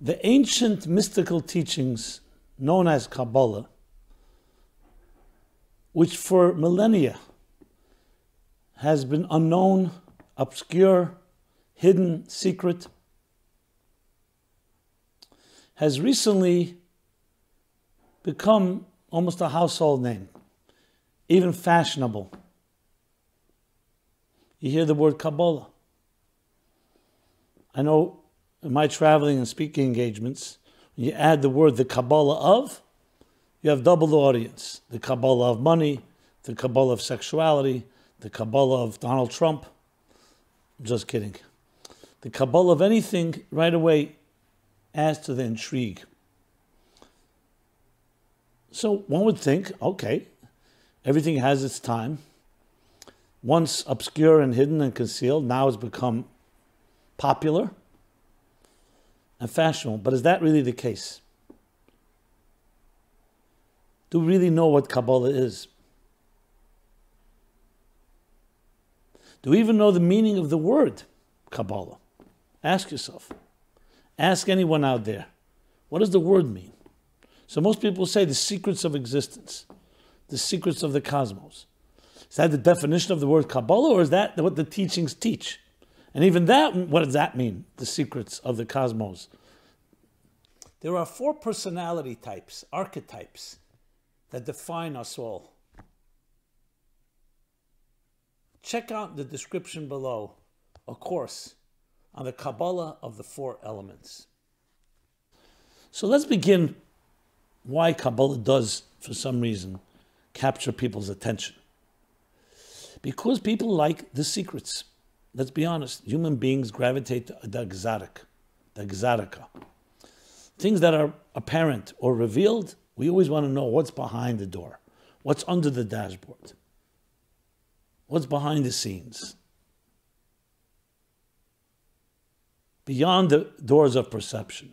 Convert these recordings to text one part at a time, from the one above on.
The ancient mystical teachings known as Kabbalah, which for millennia has been unknown, obscure, hidden, secret, has recently become almost a household name, even fashionable. You hear the word Kabbalah. I know in my traveling and speaking engagements, when you add the word the Kabbalah of, you have double the audience. The Kabbalah of money, the Kabbalah of sexuality, the Kabbalah of Donald Trump. Just kidding. The Kabbalah of anything right away adds to the intrigue. So one would think, okay, everything has its time. Once obscure and hidden and concealed, now it's become popular and fashionable. But is that really the case? Do we really know what Kabbalah is? Do we even know the meaning of the word Kabbalah? Ask yourself. Ask anyone out there. What does the word mean? So most people say the secrets of existence, the secrets of the cosmos. Is that the definition of the word Kabbalah, or is that what the teachings teach? And even that, what does that mean? The secrets of the cosmos. There are 4 personality types, archetypes, that define us all. Check out the description below, a course on the Kabbalah of the 4 elements. So let's begin why Kabbalah does, for some reason, capture people's attention. Because people like the secrets. Let's be honest, human beings gravitate to the exotica. Things that are apparent or revealed, we always want to know what's behind the door, what's under the dashboard, what's behind the scenes, beyond the doors of perception.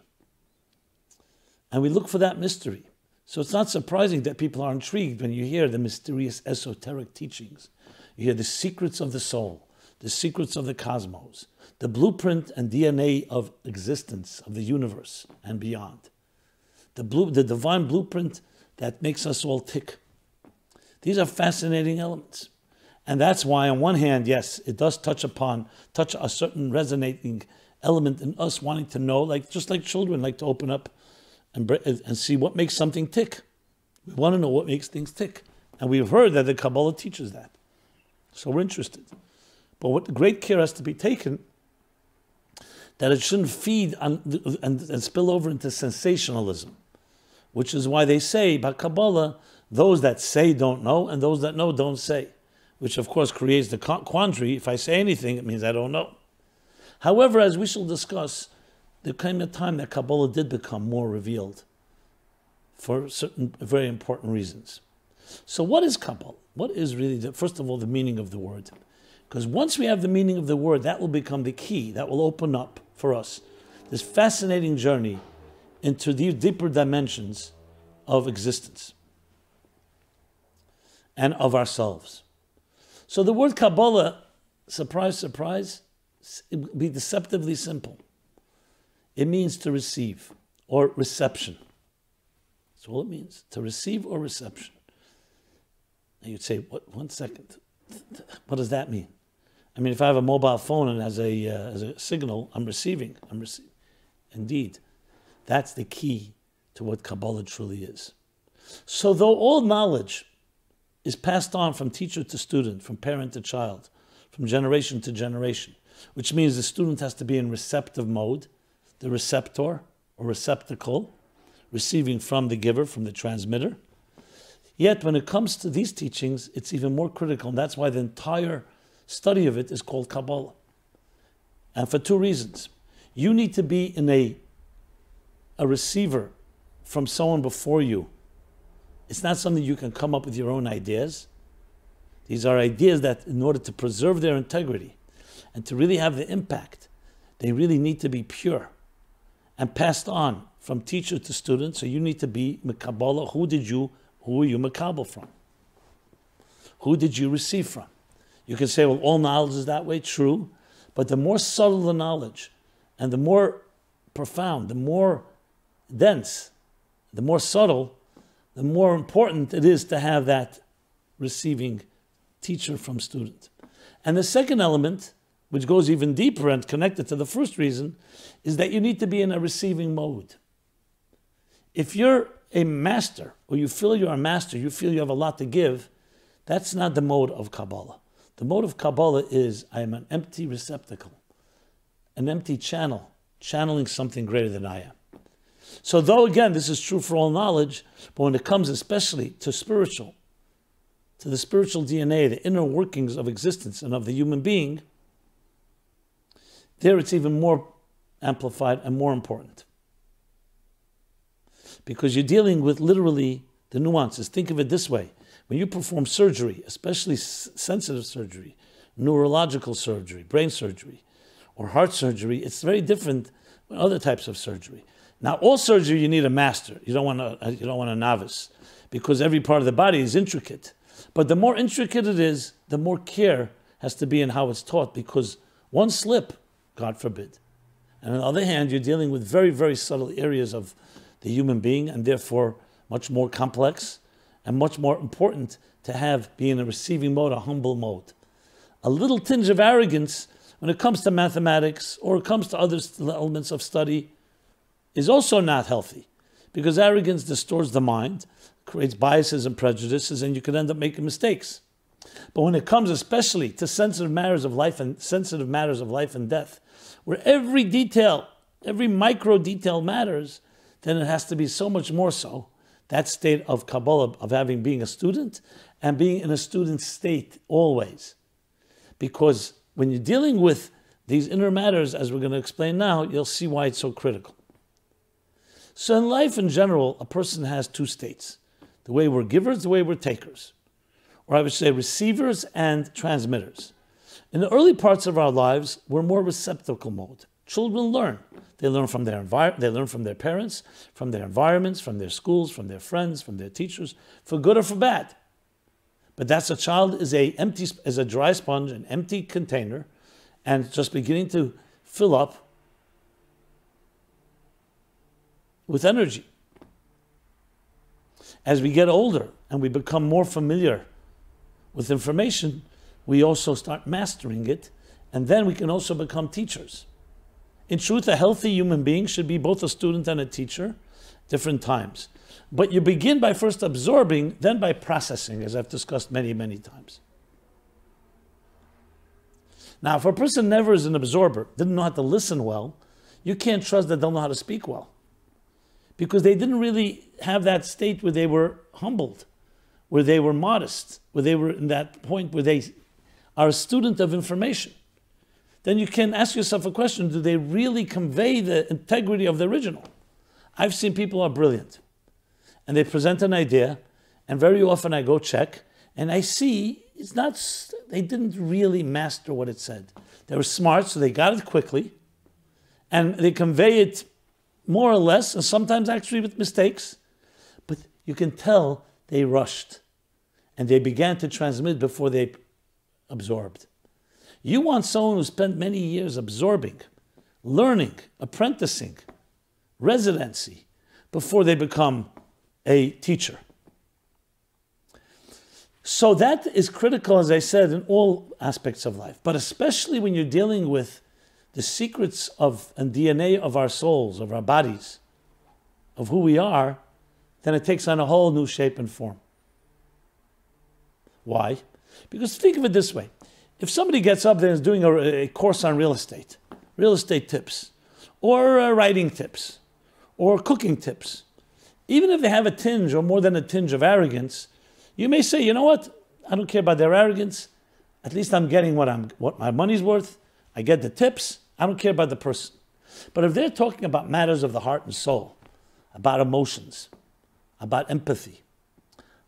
And we look for that mystery. So it's not surprising that people are intrigued when you hear the mysterious esoteric teachings. You hear the secrets of the soul, the secrets of the cosmos, the blueprint and DNA of existence, of the universe and beyond. The divine blueprint that makes us all tick. These are fascinating elements. And that's why, on one hand, yes, it does touch a certain resonating element in us wanting to know, just like children like to open up and see what makes something tick. We want to know what makes things tick. And we've heard that the Kabbalah teaches that. So we're interested. But what great care has to be taken that it shouldn't feed and spill over into sensationalism, which is why they say by Kabbalah, those that say don't know, and those that know don't say, which of course creates the quandary. If I say anything, it means I don't know. However, as we shall discuss, there came a time that Kabbalah did become more revealed for certain very important reasons. So what is Kabbalah? What is really, first of all, the meaning of the word? Because once we have the meaning of the word, that will become the key. That will open up for us this fascinating journey into the deeper dimensions of existence and of ourselves. So the word Kabbalah, surprise, surprise, it would be deceptively simple. It means to receive or reception. That's all it means, to receive or reception. And you'd say, "What? 1 second. What does that mean?" I mean, if I have a mobile phone and as a signal, I'm receiving. Indeed, that's the key to what Kabbalah truly is. So though all knowledge is passed on from teacher to student, from parent to child, from generation to generation, which means the student has to be in receptive mode, the receptor or receptacle, receiving from the giver, from the transmitter. Yet when it comes to these teachings, it's even more critical, and that's why the entire study of it is called Kabbalah. And for 2 reasons. You need to be in a receiver from someone before you. It's not something you can come up with your own ideas. These are ideas that, in order to preserve their integrity and to really have the impact, they really need to be pure and passed on from teacher to student. So you need to be Kabbalah. Who were you Makabal from? Who did you receive from? You can say, well, all knowledge is that way, true. But the more subtle the knowledge and the more profound, the more dense, the more subtle, the more important it is to have that receiving teacher from student. And the second element, which goes even deeper and connected to the first reason, is that you need to be in a receiving mode. If you're a master, or you feel you're a master, you feel you have a lot to give, that's not the mode of Kabbalah. The mode of Kabbalah is, I am an empty receptacle, an empty channel, channeling something greater than I am. So though, again, this is true for all knowledge, but when it comes especially to spiritual, to the spiritual DNA, the inner workings of existence and of the human being, there it's even more amplified and more important. Because you're dealing with literally the nuances. Think of it this way. When you perform surgery, especially sensitive surgery, neurological surgery, brain surgery, or heart surgery, it's very different than other types of surgery. Now, all surgery you need a master. You don't want a novice, because every part of the body is intricate. But the more intricate it is, the more care has to be in how it's taught, because one slip, God forbid. And on the other hand, you're dealing with very, very subtle areas of the human being, and therefore much more complex and much more important to be in a receiving mode, a humble mode. A little tinge of arrogance when it comes to mathematics or it comes to other elements of study is also not healthy, because arrogance distorts the mind, creates biases and prejudices, and you can end up making mistakes. But when it comes especially to sensitive matters of life and death, where every detail, every micro detail matters, then it has to be so much more so, that state of Kabbalah, of being a student and being in a student state always. Because when you're dealing with these inner matters, as we're going to explain now, you'll see why it's so critical. So in life in general, a person has two states. The way we're givers, the way we're takers. Or I would say receivers and transmitters. In the early parts of our lives, we're more receptacle mode. Children learn. They learn from their they learn from their parents, from their environments, from their schools, from their friends, from their teachers, for good or for bad. But that's a child is a dry sponge, an empty container, and just beginning to fill up with energy. As we get older and we become more familiar with information, we also start mastering it, and then we can also become teachers. In truth, a healthy human being should be both a student and a teacher, different times. But you begin by first absorbing, then by processing, as I've discussed many, many times. Now, if a person never is an absorber, didn't know how to listen well, you can't trust that they'll know how to speak well. Because they didn't really have that state where they were humbled, where they were modest, where they were in that point where they are a student of information. Then you can ask yourself a question, do they really convey the integrity of the original? I've seen people who are brilliant, and they present an idea, and very often I go check, and I see they didn't really master what it said. They were smart, so they got it quickly, and they convey it more or less, and sometimes actually with mistakes, but you can tell they rushed, and they began to transmit before they absorbed. You want someone who spent many years absorbing, learning, apprenticing, residency, before they become a teacher. So that is critical, as I said, in all aspects of life, but especially when you're dealing with the secrets of and DNA of our souls, of our bodies, of who we are, then it takes on a whole new shape and form. Why? Because think of it this way. If somebody gets up there and is doing a course on real estate tips, or writing tips, or cooking tips, even if they have a tinge or more than a tinge of arrogance, you may say, you know what? I don't care about their arrogance. At least I'm getting what my money's worth. I get the tips. I don't care about the person. But if they're talking about matters of the heart and soul, about emotions, about empathy,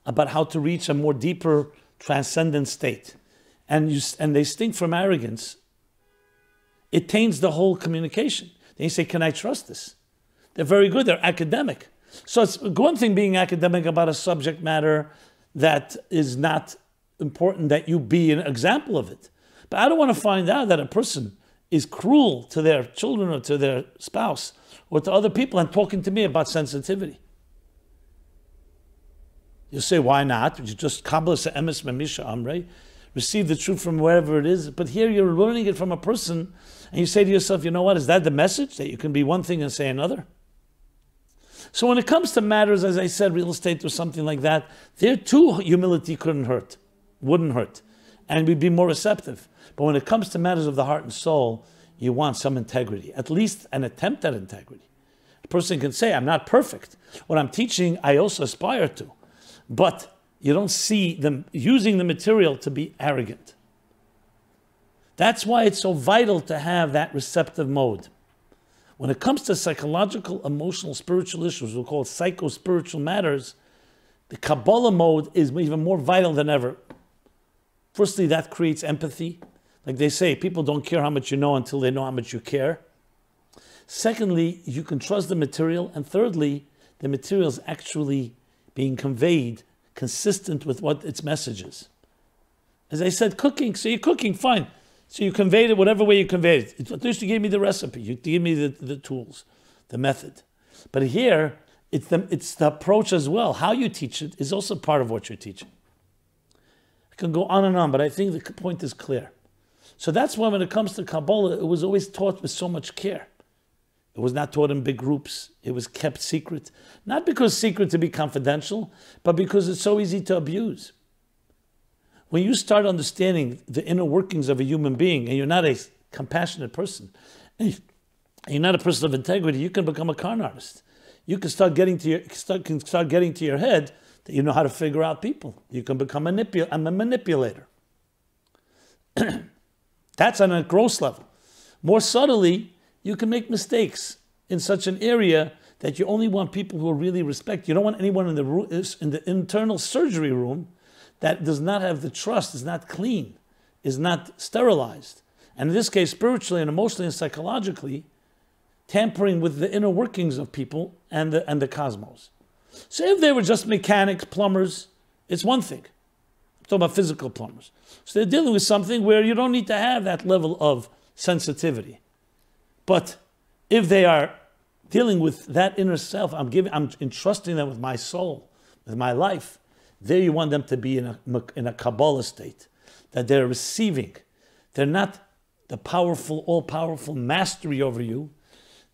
about how to reach a more deeper transcendent state, and they stink from arrogance, it taints the whole communication. Then you say, can I trust this? They're very good, they're academic. So it's one thing being academic about a subject matter that is not important that you be an example of it. But I don't want to find out that a person is cruel to their children or to their spouse or to other people and talking to me about sensitivity. You say, why not? You just Kabbalah emes memisha amrei, receive the truth from wherever it is. But here you're learning it from a person, and you say to yourself, you know what? Is that the message, that you can be one thing and say another? So when it comes to matters, as I said, real estate or something like that, there too humility wouldn't hurt, and we'd be more receptive. But when it comes to matters of the heart and soul, you want some integrity, at least an attempt at integrity. A person can say, I'm not perfect. What I'm teaching, I also aspire to. But you don't see them using the material to be arrogant. That's why it's so vital to have that receptive mode. When it comes to psychological, emotional, spiritual issues, we'll call it psycho-spiritual matters, the Kabbalah mode is even more vital than ever. Firstly, that creates empathy. Like they say, people don't care how much you know until they know how much you care. Secondly, you can trust the material. And thirdly, the material is actually being conveyed consistent with what its message is. As I said, cooking. So you're cooking, fine. So you conveyed it whatever way you conveyed it. At least you gave me the recipe. You gave me the tools, the method. But here, it's the approach as well. How you teach it is also part of what you're teaching. I can go on and on, but I think the point is clear. So that's why when it comes to Kabbalah, it was always taught with so much care. It was not taught in big groups. It was kept secret. Not because secret to be confidential, but because it's so easy to abuse. When you start understanding the inner workings of a human being, and you're not a compassionate person, and you're not a person of integrity, you can become a con artist. You can start getting to your head that you know how to figure out people. You can become a manipulator. That's on a gross level. More subtly, you can make mistakes in such an area that you only want people who really respect. You don't want anyone in the internal surgery room that does not have the trust, is not clean, is not sterilized. And in this case, spiritually and emotionally and psychologically, tampering with the inner workings of people and the cosmos. So if they were just mechanics, plumbers, it's one thing. I'm talking about physical plumbers. So they're dealing with something where you don't need to have that level of sensitivity. But if they are dealing with that inner self, I'm entrusting them with my soul, with my life. There you want them to be in a Kabbalah state, that they're receiving. They're not the powerful, all-powerful mastery over you.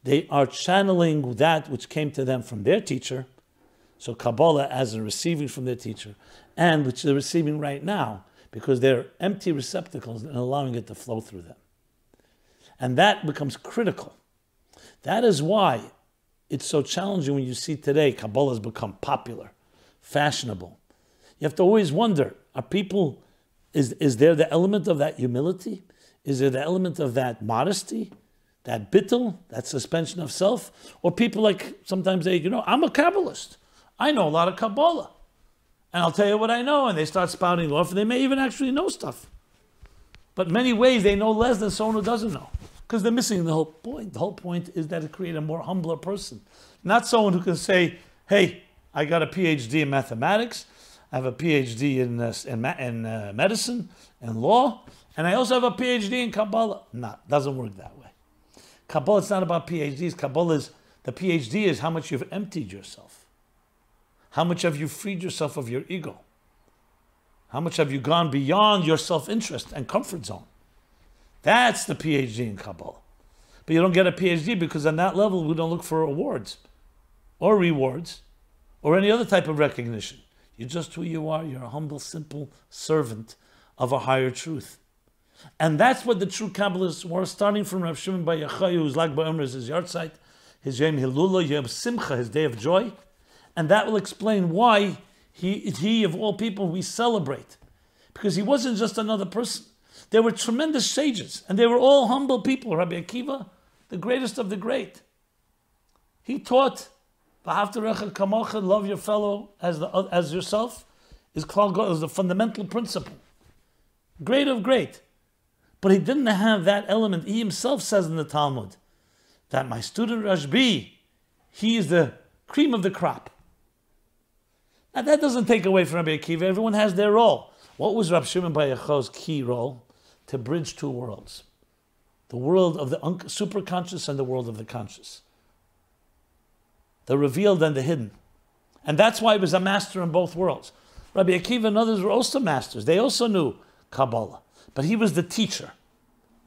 They are channeling that which came to them from their teacher. So Kabbalah as a receiving from their teacher, and which they're receiving right now, because they're empty receptacles and allowing it to flow through them. And that becomes critical. That is why it's so challenging when you see today Kabbalah has become popular, fashionable. You have to always wonder, are people, is there the element of that humility? Is there the element of that modesty, that bittul, that suspension of self? Or people like, sometimes they, I'm a Kabbalist. I know a lot of Kabbalah. And I'll tell you what I know. And they start spouting off, and they may even actually know stuff. But in many ways, they know less than someone who doesn't know. Because they're missing the whole point. The whole point is that it creates a more humbler person. Not someone who can say, hey, I got a PhD in mathematics, I have a PhD in medicine and law, and I also have a PhD in Kabbalah. No, it doesn't work that way. Kabbalah, it's not about PhDs. Kabbalah is, the PhD is how much you've emptied yourself. How much have you freed yourself of your ego? How much have you gone beyond your self-interest and comfort zone? That's the PhD in Kabbalah. But you don't get a PhD because on that level, we don't look for awards or rewards or any other type of recognition. You're just who you are. You're a humble, simple servant of a higher truth. And that's what the true Kabbalists were, starting from Rav Shimon Bar Yochai, whose Lag BaOmer is his yahrzeit, his Yom Hilula, Yom Simcha, his day of joy. And that will explain why he of all people, we celebrate. Because he wasn't just another person. There were tremendous sages, and they were all humble people. Rabbi Akiva, the greatest of the great. He taught, V'ahavta kamocha, love your fellow as yourself, is the fundamental principle. Great of great. But he didn't have that element. He himself says in the Talmud that my student Rashbi, he is the cream of the crop. Now that doesn't take away from Rabbi Akiva. Everyone has their role. What was Rav Shimon Bar Yochai's key role? To bridge two worlds. the world of the superconscious and the world of the conscious, the revealed and the hidden. And that's why he was a master in both worlds. Rabbi Akiva and others were also masters. They also knew Kabbalah. But he was the teacher.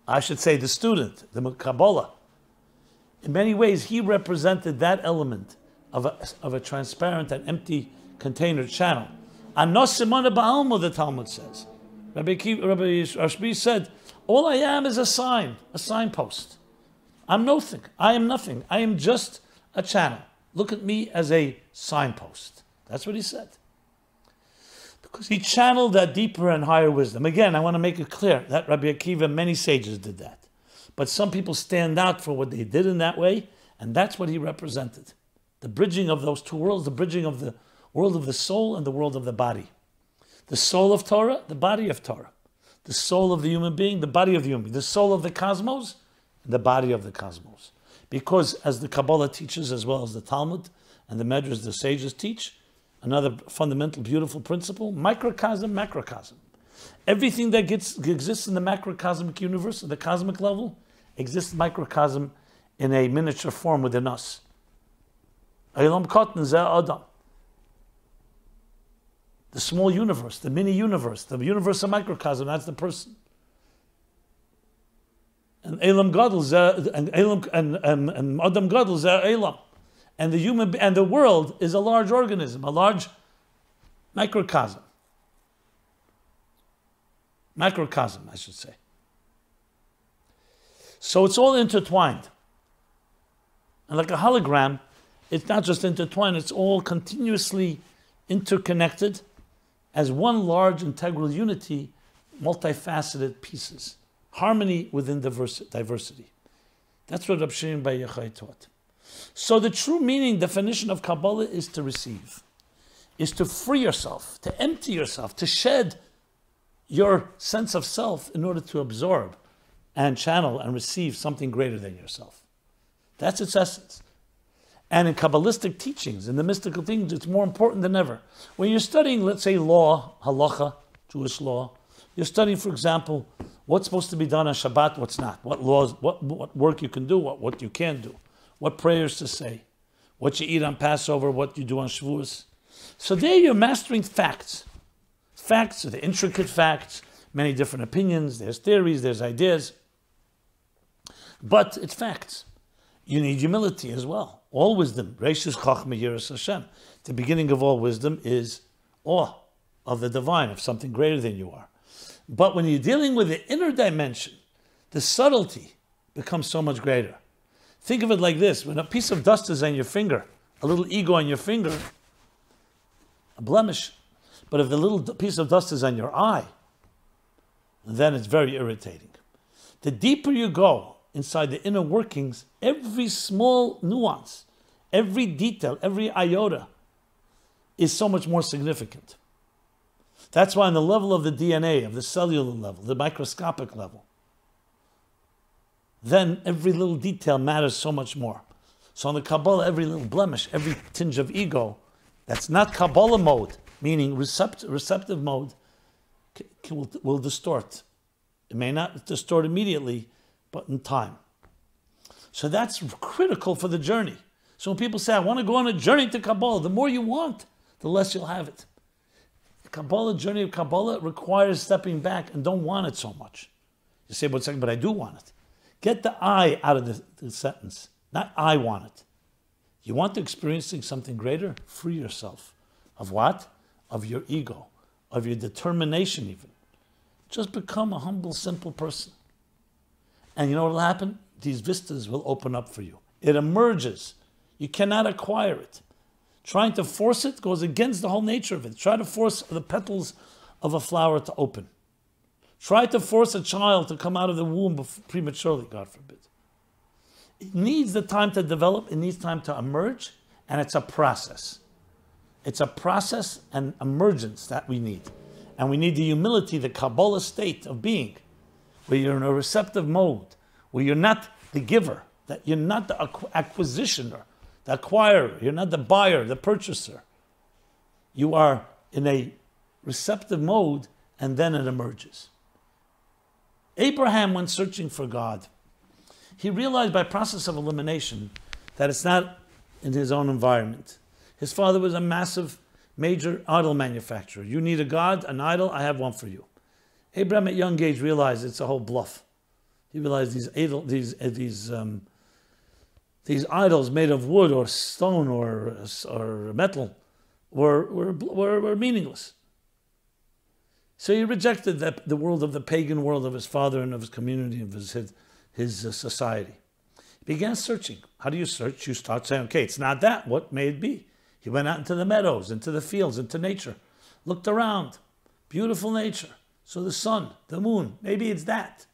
I should say the student, the Kabbalah. In many ways, he represented that element of a transparent and empty container channel. Anos simana ba'almo, the Talmud says. Rabbi Ashbi said, all I am is a sign, a signpost. I'm nothing. I am nothing. I am just a channel. Look at me as a signpost. That's what he said. Because he channeled that deeper and higher wisdom. Again, I want to make it clear that Rabbi Akiva, many sages did that. But some people stand out for what they did in that way, and that's what he represented. The bridging of those two worlds, the bridging of the world of the soul and the world of the body. The soul of Torah, the body of Torah. The soul of the human being, the body of the human being. The soul of the cosmos, and the body of the cosmos. Because as the Kabbalah teaches, as well as the Talmud and the Medrash, the sages teach, another fundamental, beautiful principle, microcosm, macrocosm. Everything that exists in the macrocosmic universe, at the cosmic level, exists microcosm in a miniature form within us. Eilam Katan Zeh Adam. The small universe, the mini universe, the universe of microcosm, that's the person. And Eilam Gadol and Adam Gadol Zeh Eilam. And the human and the world is a large organism, a large microcosm. Macrocosm, I should say. So it's all intertwined. And like a hologram, it's not just intertwined, it's all continuously interconnected as one large integral unity, multifaceted pieces. Harmony within diversity. That's what Rabbi YY Jacobson taught. So the true meaning, definition of Kabbalah is to receive, is to free yourself, to empty yourself, to shed your sense of self in order to absorb and channel and receive something greater than yourself. That's its essence. And in Kabbalistic teachings, in the mystical things, it's more important than ever. When you're studying, let's say, law, halacha, Jewish law, you're studying, for example, what's supposed to be done on Shabbat, what's not, what laws, what work you can do, what you can't do, what prayers to say, what you eat on Passover, what you do on Shavuos. So there you're mastering facts. Facts are the intricate facts, many different opinions, there's theories, there's ideas. But it's facts. You need humility as well. All wisdom. Reishis Chachma Yiras Hashem. The beginning of all wisdom is awe of the divine, of something greater than you are. But when you're dealing with the inner dimension, the subtlety becomes so much greater. Think of it like this. When a piece of dust is on your finger, a little ego on your finger, a blemish. But if the little piece of dust is on your eye, then it's very irritating. The deeper you go inside the inner workings, every small nuance, every detail, every iota is so much more significant. That's why on the level of the DNA, of the cellular level, the microscopic level, then every little detail matters so much more. So in the Kabbalah, every little blemish, every tinge of ego, that's not Kabbalah mode, meaning receptive mode, will distort. It may not distort immediately, but in time. So that's critical for the journey. So when people say, I want to go on a journey to Kabbalah, the more you want, the less you'll have it. The Kabbalah, journey of Kabbalah requires stepping back and don't want it so much. You say, but I do want it. Get the I out of the sentence. Not I want it. You want to experiencing something greater? Free yourself. Of what? Of your ego. Of your determination even. Just become a humble, simple person. And you know what will happen? These vistas will open up for you. It emerges. You cannot acquire it. Trying to force it goes against the whole nature of it. Try to force the petals of a flower to open. Try to force a child to come out of the womb prematurely, God forbid. It needs the time to develop, it needs time to emerge, and it's a process. It's a process and emergence that we need. And we need the humility, the Kabbalah state of being, where you're in a receptive mode, where you're not the giver, that you're not the acquisitioner, the acquirer, you're not the buyer, the purchaser. You are in a receptive mode, and then it emerges. Abraham went searching for God. He realized by process of elimination that it's not in his own environment. His father was a massive, major idol manufacturer. You need a god, an idol, I have one for you. Abraham at young age realized it's a whole bluff. He realized these idols made of wood or stone or metal were meaningless. So he rejected the world of the pagan world of his father and of his community, of his society. He began searching. How do you search? You start saying, okay, it's not that. What may it be? He went out into the meadows, into the fields, into nature, looked around. Beautiful nature. So the sun, the moon, maybe it's that.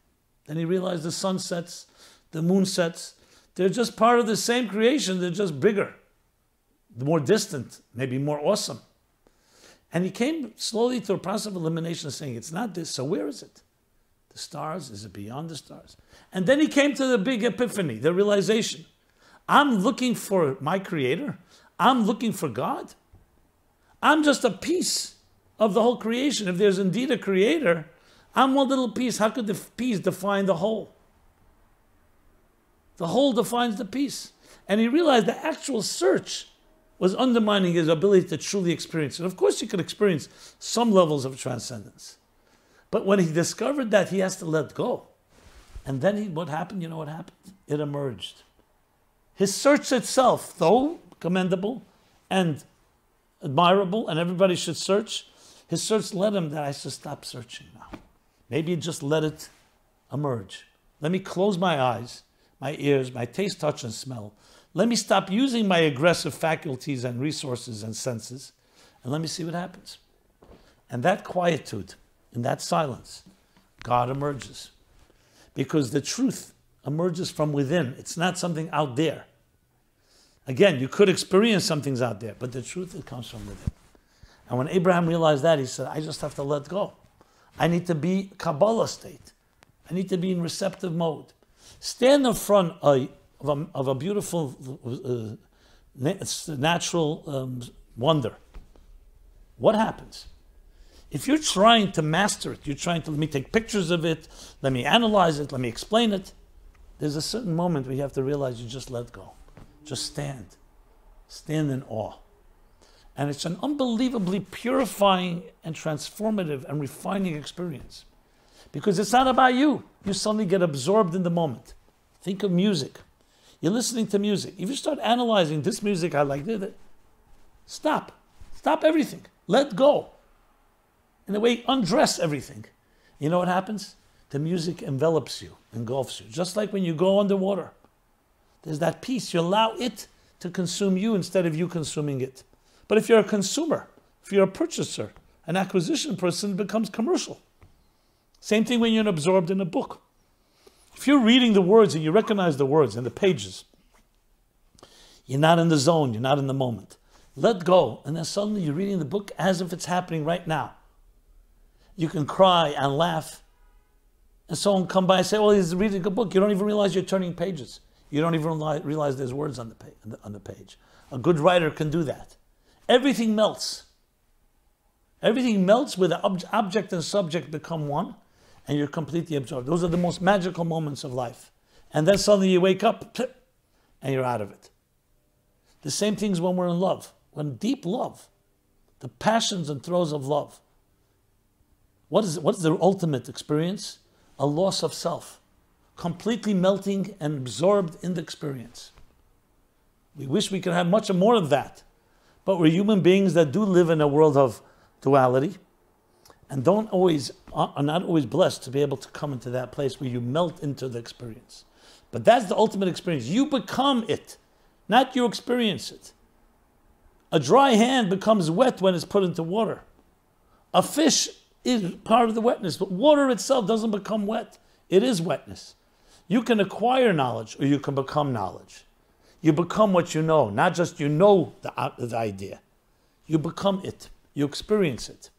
Then he realized the sun sets, the moon sets. They're just part of the same creation. They're just bigger, more distant, maybe more awesome. And he came slowly to a process of elimination, saying, it's not this, so where is it? The stars? Is it beyond the stars? And then he came to the big epiphany, the realization. I'm looking for my creator. I'm looking for God. I'm just a piece of the whole creation. If there's indeed a creator, I'm one little piece. How could the piece define the whole? The whole defines the piece. And he realized the actual search was undermining his ability to truly experience it. Of course, you could experience some levels of transcendence. But when he discovered that, he has to let go. And then what happened? You know what happened? It emerged. His search itself, though commendable and admirable, and everybody should search, his search led him that I should stop searching now. Maybe just let it emerge. Let me close my eyes, my ears, my taste, touch, and smell. Let me stop using my aggressive faculties and resources and senses, and let me see what happens. And that quietude, in that silence, God emerges. Because the truth emerges from within. It's not something out there. Again, you could experience some things out there, but the truth, it comes from within. And when Abraham realized that, he said, I just have to let go. I need to be Kabbalah state. I need to be in receptive mode. Stand in front of a beautiful natural wonder. What happens? If you're trying to master it, you're trying to, let me take pictures of it, let me analyze it, let me explain it, there's a certain moment where you have to realize you just let go. Just stand. Stand in awe. And it's an unbelievably purifying and transformative and refining experience. Because it's not about you. You suddenly get absorbed in the moment. Think of music. You're listening to music. If you start analyzing this music, I like it. Stop. Stop everything. Let go. In a way, undress everything. You know what happens? The music envelops you, engulfs you. Just like when you go underwater. There's that peace. You allow it to consume you instead of you consuming it. But if you're a consumer, if you're a purchaser, an acquisition person, it becomes commercial. Same thing when you're absorbed in a book. If you're reading the words and you recognize the words and the pages, you're not in the zone, you're not in the moment. Let go, and then suddenly you're reading the book as if it's happening right now. You can cry and laugh, and someone come by and say, oh, he's reading a book. You don't even realize you're turning pages. You don't even realize there's words on the page. A good writer can do that. Everything melts. Everything melts where the object and subject become one, and you're completely absorbed. Those are the most magical moments of life. And then suddenly you wake up, and you're out of it. The same things when we're in love. When deep love, the passions and throes of love. What is the ultimate experience? A loss of self. Completely melting and absorbed in the experience. We wish we could have much more of that. But we're human beings that do live in a world of duality and are not always blessed to be able to come into that place where you melt into the experience. But that's the ultimate experience. You become it, not you experience it. A dry hand becomes wet when it's put into water. A fish is part of the wetness, but water itself doesn't become wet. It is wetness. You can acquire knowledge or you can become knowledge. You become what you know, not just you know the idea. You become it. You experience it.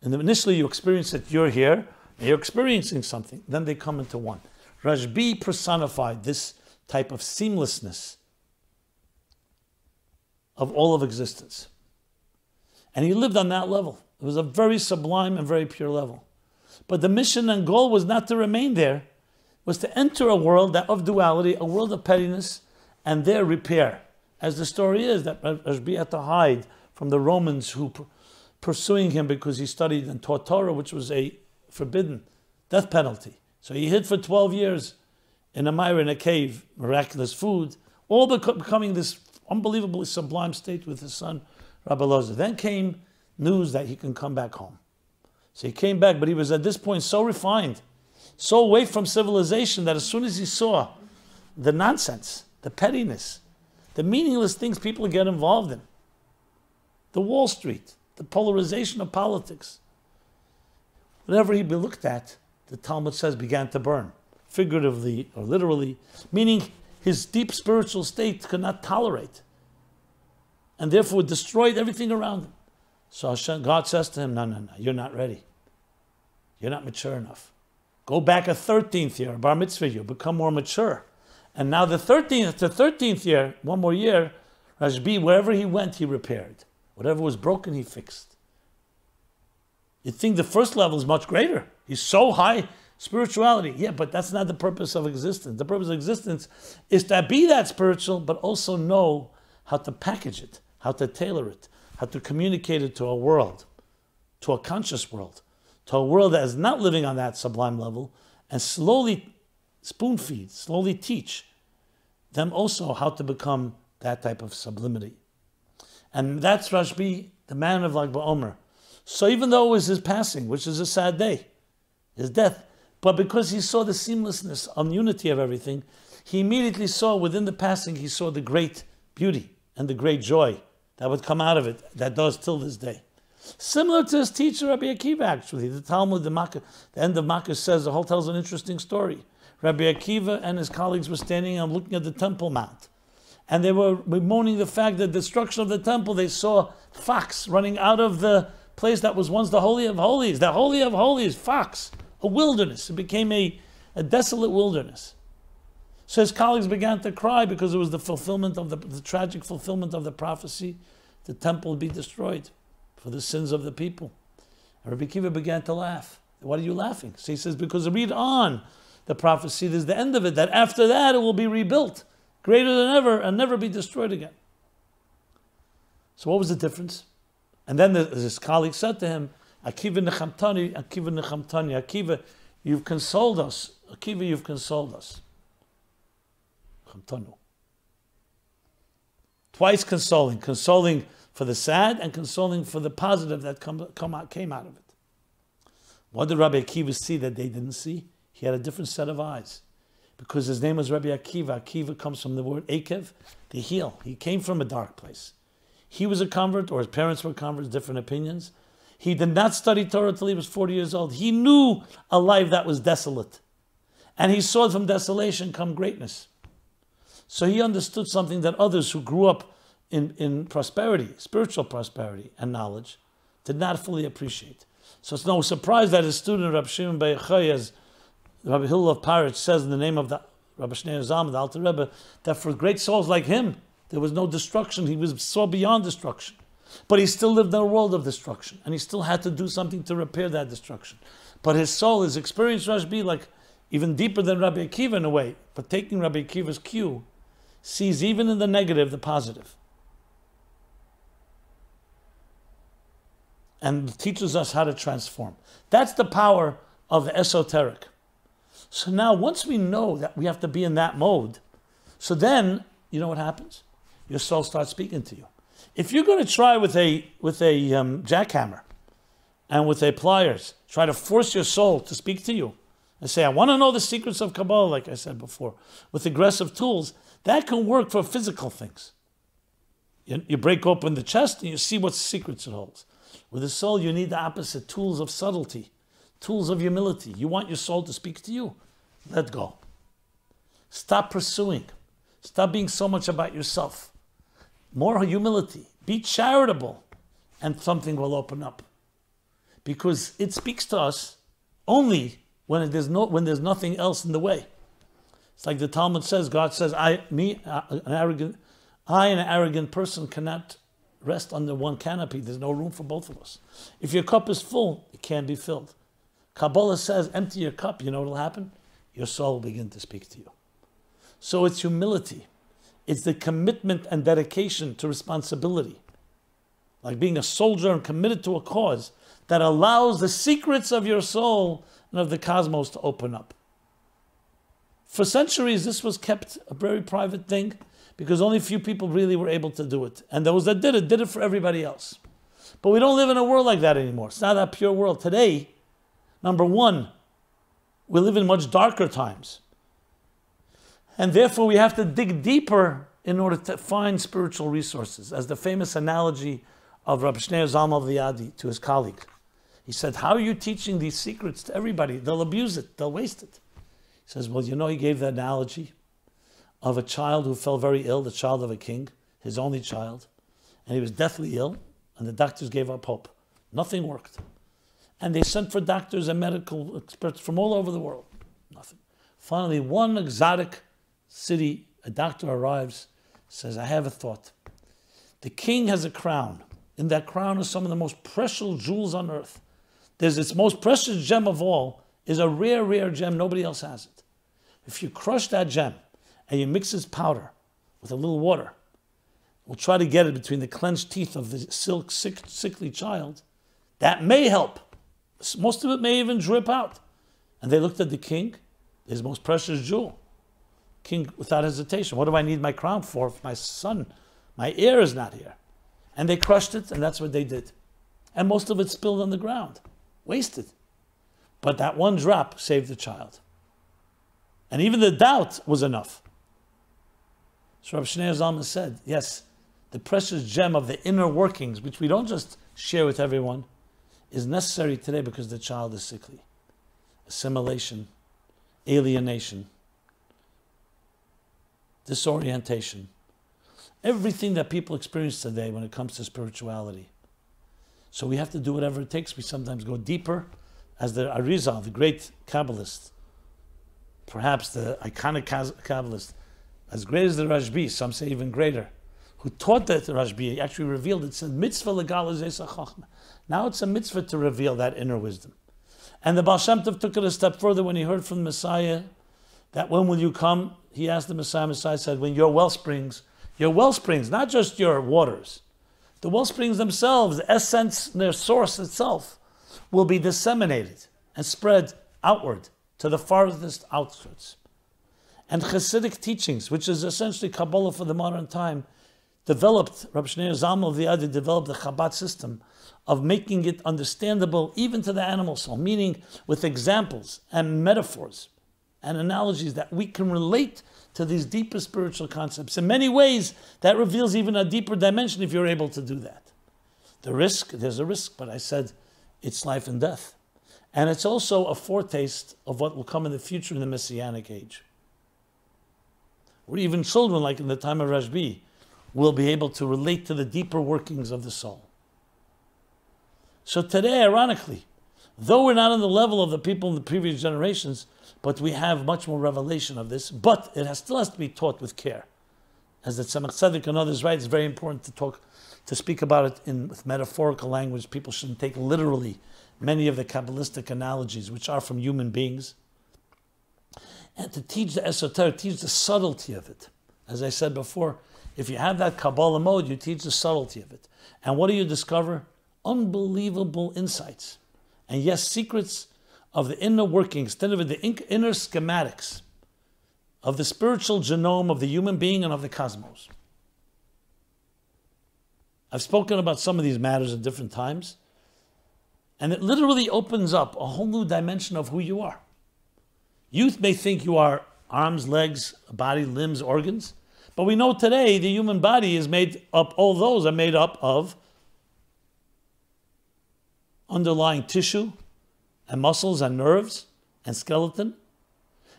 And initially you experience it, you're here, and you're experiencing something. Then they come into one. Rashbi personified this type of seamlessness of all of existence. And he lived on that level. It was a very sublime and very pure level. But the mission and goal was not to remain there. was to enter a world of duality, a world of pettiness, and there repair. As the story is, that Rashbi had to hide from the Romans who pursuing him because he studied and taught Torah, which was a forbidden death penalty. So he hid for 12 years in a mire, in a cave, miraculous food, all becoming this unbelievably sublime state with his son, Rabbi Loza. Then came news that he can come back home. So he came back, but he was at this point so refined, so away from civilization, that as soon as he saw the nonsense, the pettiness, the meaningless things people get involved in, the Wall Street, the polarization of politics, whatever he looked at, the Talmud says, began to burn, figuratively or literally, meaning his deep spiritual state could not tolerate, and therefore destroyed everything around him. So God says to him, no, you're not ready. You're not mature enough. Go back a 13th year, bar mitzvah, you become more mature. And now the 13th year, one more year, Rashbi, wherever he went, he repaired. Whatever was broken, he fixed. You'd think the first level is much greater. He's so high spirituality. Yeah, but that's not the purpose of existence. The purpose of existence is to be that spiritual, but also know how to package it, how to tailor it, how to communicate it to a world, to a conscious world, to a world that is not living on that sublime level, and slowly spoon feed, slowly teach them also how to become that type of sublimity. And that's Rashbi, the man of Lag BaOmer. So even though it was his passing, which is a sad day, his death, but because he saw the seamlessness and unity of everything, he immediately saw within the passing, he saw the great beauty and the great joy that would come out of it, that does till this day. Similar to his teacher, Rabbi Akiva, actually. The Talmud, the end of Makkah says, the whole tells an interesting story. Rabbi Akiva and his colleagues were standing and looking at the Temple Mount. And they were bemoaning the fact that the destruction of the temple, they saw fox running out of the place that was once the Holy of Holies. The Holy of Holies, fox, a wilderness. It became a desolate wilderness. So his colleagues began to cry because it was the fulfillment of the tragic fulfillment of the prophecy. The temple would be destroyed for the sins of the people. And Rabbi Akiva began to laugh. Why are you laughing? So he says, because read on the prophecy, there's the end of it, that after that it will be rebuilt, greater than ever, and never be destroyed again. So what was the difference? And then his colleague said to him, Akiva nechamtani, Akiva nechamtani, Akiva, you've consoled us. Akiva, you've consoled us. Chamtanu. Twice consoling for the sad and consoling for the positive that came out of it. What did Rabbi Akiva see that they didn't see? He had a different set of eyes. Because his name was Rabbi Akiva. Akiva comes from the word Akev, the heel. He came from a dark place. He was a convert, or his parents were converts, different opinions. He did not study Torah until he was 40 years old. He knew a life that was desolate. And he saw from desolation come greatness. So he understood something that others who grew up in prosperity, spiritual prosperity and knowledge, did not fully appreciate. So it's no surprise that his student, Rabbi Shimon Bar Yochai, as Rabbi Hillel of Parich says in the name of the Rabbi Shneur Zalman, the Alter Rebbe, that for great souls like him, there was no destruction. He saw beyond destruction. But he still lived in a world of destruction. And he still had to do something to repair that destruction. But his soul, his experience, Rashbi, like even deeper than Rabbi Akiva in a way, but taking Rabbi Akiva's cue, sees even in the negative, the positive. And teaches us how to transform. That's the power of the esoteric. So now, once we know that we have to be in that mode, so then, you know what happens? Your soul starts speaking to you. If you're going to try with a jackhammer and with a pliers, try to force your soul to speak to you and say, I want to know the secrets of Kabbalah, like I said before, with aggressive tools, that can work for physical things. You break open the chest and you see what secrets it holds. With the soul, you need the opposite, tools of subtlety, tools of humility. You want your soul to speak to you? Let go. Stop pursuing. Stop being so much about yourself. More humility. Be charitable, and something will open up. Because it speaks to us only when there's nothing else in the way. It's like the Talmud says, God says, an arrogant person cannot rest under one canopy. There's no room for both of us. If your cup is full, it can't be filled. Kabbalah says, empty your cup. You know what will happen? your soul will begin to speak to you. So it's humility. It's the commitment and dedication to responsibility, like being a soldier and committed to a cause that allows the secrets of your soul and of the cosmos to open up. For centuries, this was kept a very private thing because only a few people really were able to do it. And those that did it for everybody else. But we don't live in a world like that anymore. It's not that pure world. Today, number one, we live in much darker times. And therefore, we have to dig deeper in order to find spiritual resources. As the famous analogy of Rabbi Zalman V'Yadi to his colleague. He said, how are you teaching these secrets to everybody? They'll abuse it. They'll waste it. He says, well, he gave the analogy of a child who fell very ill, the child of a king, his only child. And he was deathly ill, and the doctors gave up hope. Nothing worked. And they sent for doctors and medical experts from all over the world. Nothing. Finally, one exotic city, a doctor arrives, says, I have a thought. The king has a crown. In that crown are some of the most precious jewels on earth. There's its most precious gem of all, is a rare, rare gem. Nobody else has it. If you crush that gem and you mix its powder with a little water, we'll try to get it between the clenched teeth of the sickly child. That may help. Most of it may even drip out. And they looked at the king, his most precious jewel. King, without hesitation, what do I need my crown for if my son, my heir is not here? And they crushed it, and that's what they did. And most of it spilled on the ground, wasted. But that one drop saved the child. And even the doubt was enough. So Rabbi Zalman said, yes, the precious gem of the inner workings, which we don't just share with everyone, is necessary today because the child is sickly. Assimilation, alienation, disorientation. Everything that people experience today when it comes to spirituality. So we have to do whatever it takes. We sometimes go deeper, as the Arizal, the great Kabbalist, perhaps the iconic Kabbalist, as great as the Rashbi, some say even greater, who taught that the Rashbi, actually revealed it, said, mitzvah legalizes chachma. Now it's a mitzvah to reveal that inner wisdom. And the Baal Shem Tov took it a step further when he heard from the Messiah that when will you come? He asked the Messiah said, when your wellsprings, not just your waters, the wellsprings themselves, the essence, their source itself, will be disseminated and spread outward to the farthest outskirts. And Hasidic teachings, which is essentially Kabbalah for the modern time, developed, Rabbi Zalman V'Yadi developed the Chabad system of making it understandable even to the animal soul, meaning with examples and metaphors and analogies that we can relate to these deeper spiritual concepts. In many ways, that reveals even a deeper dimension if you're able to do that. There's a risk, but I said it's life and death. And it's also a foretaste of what will come in the future in the Messianic age. Where even children, like in the time of Rashbi, will be able to relate to the deeper workings of the soul. So today, ironically, though we're not on the level of the people in the previous generations, but we have much more revelation of this, but it still has to be taught with care. As the Tzemach Tzedek and others write, it's very important to speak about it with metaphorical language. People shouldn't take literally many of the Kabbalistic analogies, which are from human beings. And to teach the esoteric, teach the subtlety of it. As I said before, if you have that Kabbalah mode, you teach the subtlety of it. And what do you discover? Unbelievable insights. And yes, secrets of the inner workings, instead of the inner schematics of the spiritual genome of the human being and of the cosmos. I've spoken about some of these matters at different times, and it literally opens up a whole new dimension of who you are. Youth may think you are arms, legs, body, limbs, organs, but we know today the human body is made up, all those are made up of underlying tissue and muscles and nerves and skeleton.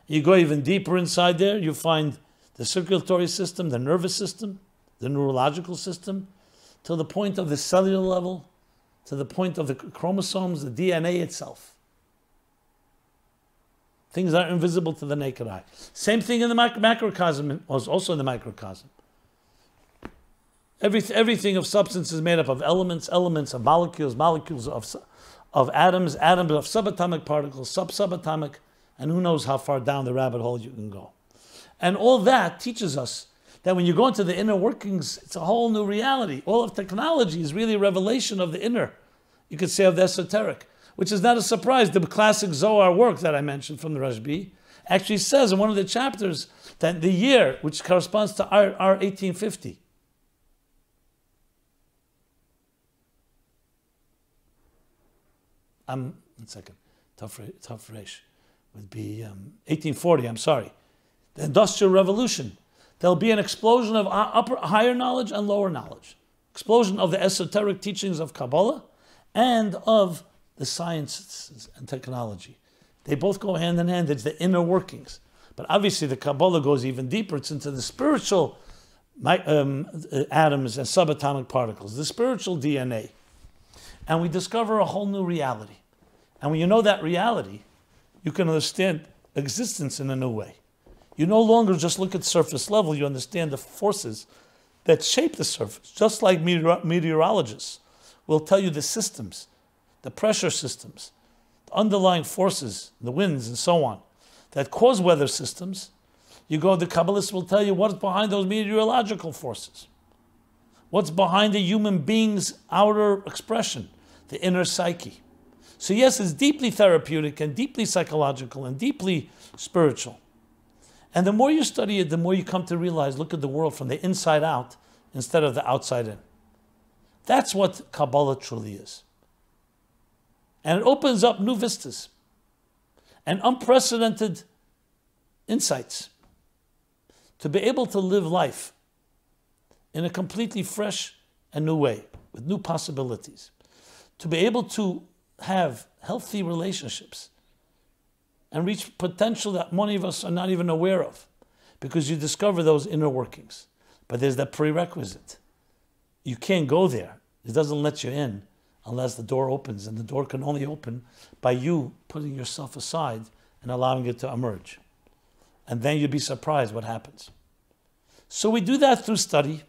You go even deeper inside there, you find the circulatory system, the nervous system, the neurological system, to the point of the cellular level, to the point of the chromosomes, the DNA itself. Things that are invisible to the naked eye. Same thing in the macrocosm, also in the microcosm. Everything of substance is made up of elements of molecules of atoms, atoms of subatomic particles, subatomic, And who knows how far down the rabbit hole you can go. And all that teaches us that when you go into the inner workings, it's a whole new reality. All of technology is really a revelation of the inner, you could say, of the esoteric, which is not a surprise. The classic Zohar work that I mentioned from the Rashbi actually says in one of the chapters that the year, which corresponds to our 1850, one second, tough resh, would be 1840, I'm sorry, the Industrial Revolution. There'll be an explosion of higher knowledge and lower knowledge. Explosion of the esoteric teachings of Kabbalah and of the sciences and technology. They both go hand in hand. It's the inner workings. But obviously the Kabbalah goes even deeper. It's into the spiritual atoms and subatomic particles, the spiritual DNA. And we discover a whole new reality. And when you know that reality, you can understand existence in a new way. You no longer just look at surface level, you understand the forces that shape the surface. Just like meteorologists will tell you the systems, the pressure systems, the underlying forces, the winds and so on, that cause weather systems. You go, the Kabbalists will tell you what's behind those meteorological forces. What's behind the human being's outer expression, the inner psyche. So yes, it's deeply therapeutic and deeply psychological and deeply spiritual. And the more you study it, the more you come to realize, look at the world from the inside out instead of the outside in. That's what Kabbalah truly is. And it opens up new vistas and unprecedented insights to be able to live life in a completely fresh and new way, with new possibilities. To be able to have healthy relationships and reach potential that many of us are not even aware of, because you discover those inner workings. But there's that prerequisite. You can't go there. It doesn't let you in unless the door opens, and the door can only open by you putting yourself aside and allowing it to emerge. And then you'd be surprised what happens. So we do that through study,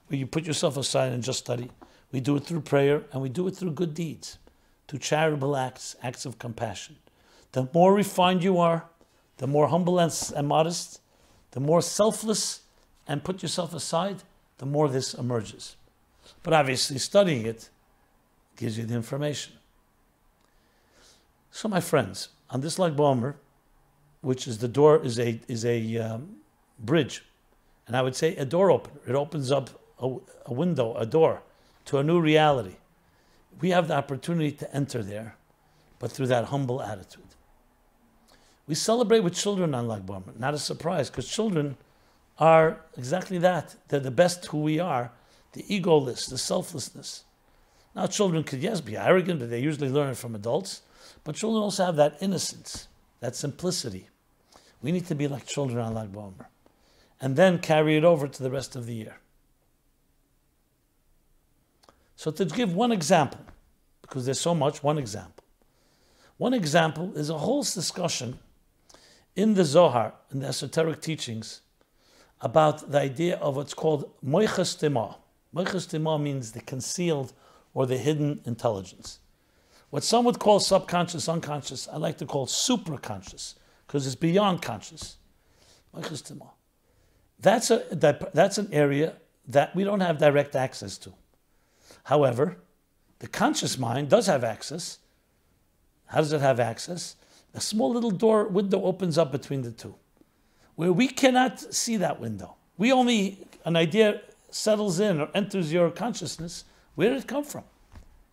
where you put yourself aside and just study. We do it through prayer, and we do it through good deeds, through charitable acts, acts of compassion. The more refined you are, the more humble and modest, the more selfless and put yourself aside, the more this emerges. But obviously studying it gives you the information. So my friends, on this Lag BaOmer, which is the door, is a bridge, and I would say a door opener. It opens up a window, a door to a new reality. We have the opportunity to enter there, but through that humble attitude. We celebrate with children on Lag BaOmer. Not a surprise, because children are exactly that. They're the best who we are, the egoless, the selflessness. Now children could, yes, be arrogant, but they usually learn it from adults. But children also have that innocence, that simplicity. We need to be like children on Lag BaOmer, and then carry it over to the rest of the year. So to give one example, because there's so much, one example. One example is a whole discussion in the Zohar, in the esoteric teachings, about the idea of what's called moiches tima. Moiches tima means the concealed or the hidden intelligence. What some would call subconscious, unconscious, I like to call supraconscious, because it's beyond conscious. Moiches tima. That's an area that we don't have direct access to. However, the conscious mind does have access. How does it have access? A small little window opens up between the two, where we cannot see that window. An idea settles in or enters your consciousness. Where did it come from?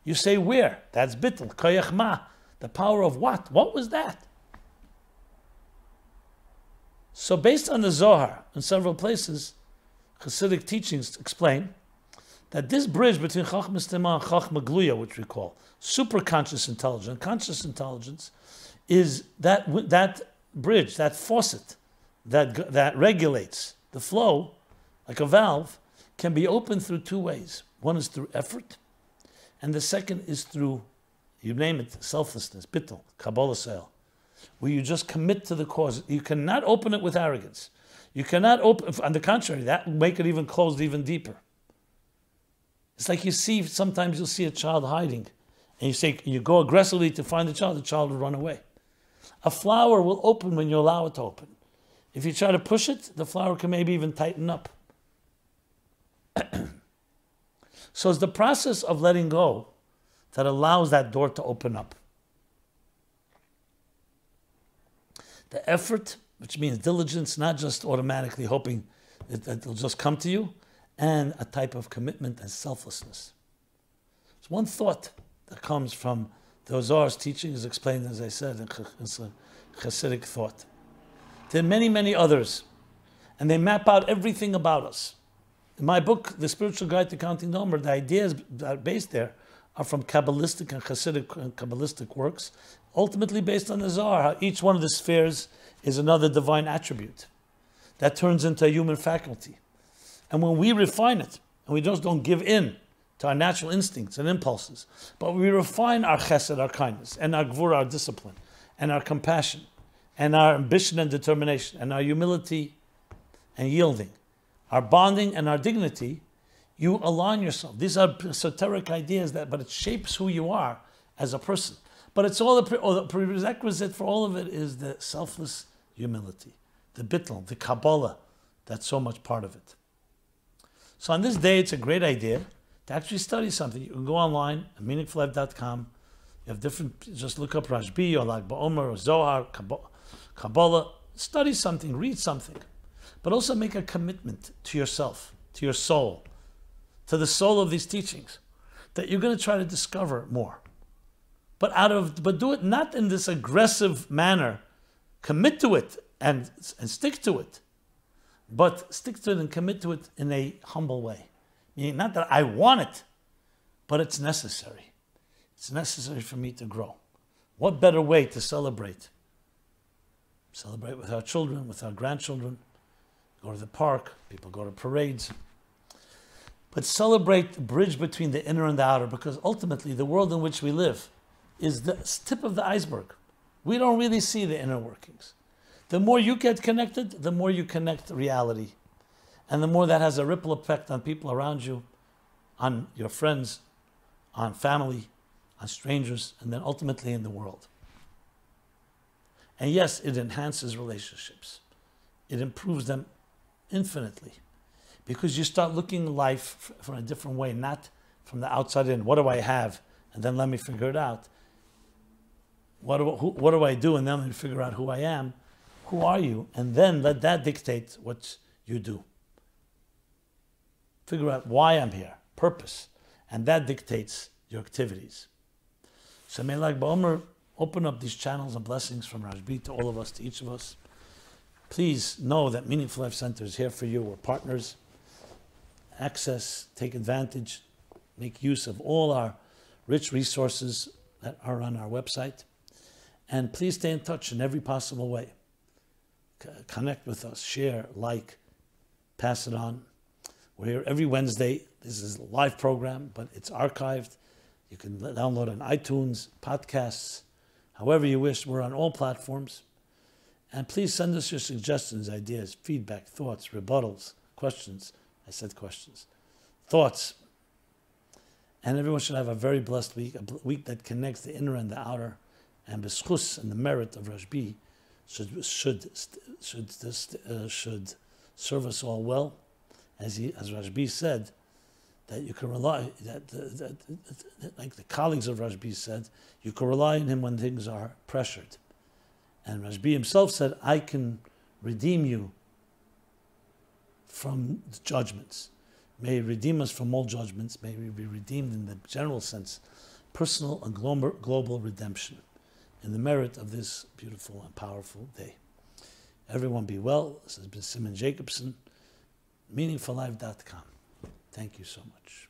You say where? That's bittul, koyach ma, the power of what? What was that? So based on the Zohar, in several places, Hasidic teachings explain that this bridge between Chachmas Tima and Chachma Gluya, which we call superconscious intelligence, conscious intelligence, is that bridge, that faucet that regulates the flow, like a valve, can be opened through two ways. One is through effort, and the second is through, you name it, selflessness, bittul, Kabbalah sale, where you just commit to the cause. You cannot open it with arrogance. You cannot open, on the contrary, that will make it even closed even deeper. It's like sometimes you'll see a child hiding, and you go aggressively to find the child will run away. A flower will open when you allow it to open. If you try to push it, the flower can maybe even tighten up. So it's the process of letting go that allows that door to open up. The effort, which means diligence, not just automatically hoping that it'll just come to you, and a type of commitment and selflessness. It's one thought that comes from the Zohar's teaching, is explained, as I said, in Hasidic thought. There are many, many others, and they map out everything about us. In my book, The Spiritual Guide to Counting the Number, the ideas that are based there are from Kabbalistic and Hasidic and Kabbalistic works, ultimately based on the Zohar, how each one of the spheres is another divine attribute that turns into a human faculty. And when we refine it, and we just don't give in to our natural instincts and impulses, but we refine our chesed, our kindness, and our gvura, our discipline, and our compassion, and our ambition and determination, and our humility and yielding, our bonding and our dignity, you align yourself. These are esoteric ideas, but it shapes who you are as a person. But it's all the prerequisite for all of it is the selfless humility, the bittul, the Kabbalah, that's so much part of it. So on this day, it's a great idea to actually study something. You can go online, at meaningfullife.com. You have different, just look up Rashbi or Lag BaOmer or Zohar, Kabbalah. Study something, read something. But also make a commitment to yourself, to your soul, to the soul of these teachings, that you're going to try to discover more. But do it not in this aggressive manner. Commit to it and stick to it. But stick to it and commit to it in a humble way. Meaning not that I want it, but it's necessary. It's necessary for me to grow. What better way to celebrate? Celebrate with our children, with our grandchildren. Go to the park, people go to parades. But celebrate the bridge between the inner and the outer, because ultimately the world in which we live is the tip of the iceberg. We don't really see the inner workings. The more you get connected, the more you connect reality. And the more that has a ripple effect on people around you, on your friends, on family, on strangers, and then ultimately in the world. And yes, it enhances relationships. It improves them infinitely. Because you start looking at life from a different way, not from the outside in. What do I have? And then let me figure it out. What do I do? And then let me figure out who I am. Who are you? And then let that dictate what you do. Figure out why I'm here, purpose. And that dictates your activities. So may Lag BaOmer open up these channels and blessings from Rashbi to all of us, to each of us. Please know that Meaningful Life Center is here for you. We're partners. Access, take advantage, make use of all our rich resources that are on our website. And please stay in touch in every possible way. Connect with us, share, like, pass it on. We're here every Wednesday. This is a live program, but it's archived. You can download on iTunes, podcasts, however you wish. We're on all platforms. And please send us your suggestions, ideas, feedback, thoughts, rebuttals, questions. I said questions. Thoughts. And everyone should have a very blessed week, a week that connects the inner and the outer. And b'schus and the merit of Rashbi should serve us all well. As Rashbi said, that you can rely, that like the colleagues of Rashbi said, you can rely on him when things are pressured. And Rashbi himself said, I can redeem you from judgments. May he redeem us from all judgments. May we be redeemed in the general sense, personal and global redemption, in the merit of this beautiful and powerful day. Everyone be well. This has been Simon Jacobson, meaningfullife.com. Thank you so much.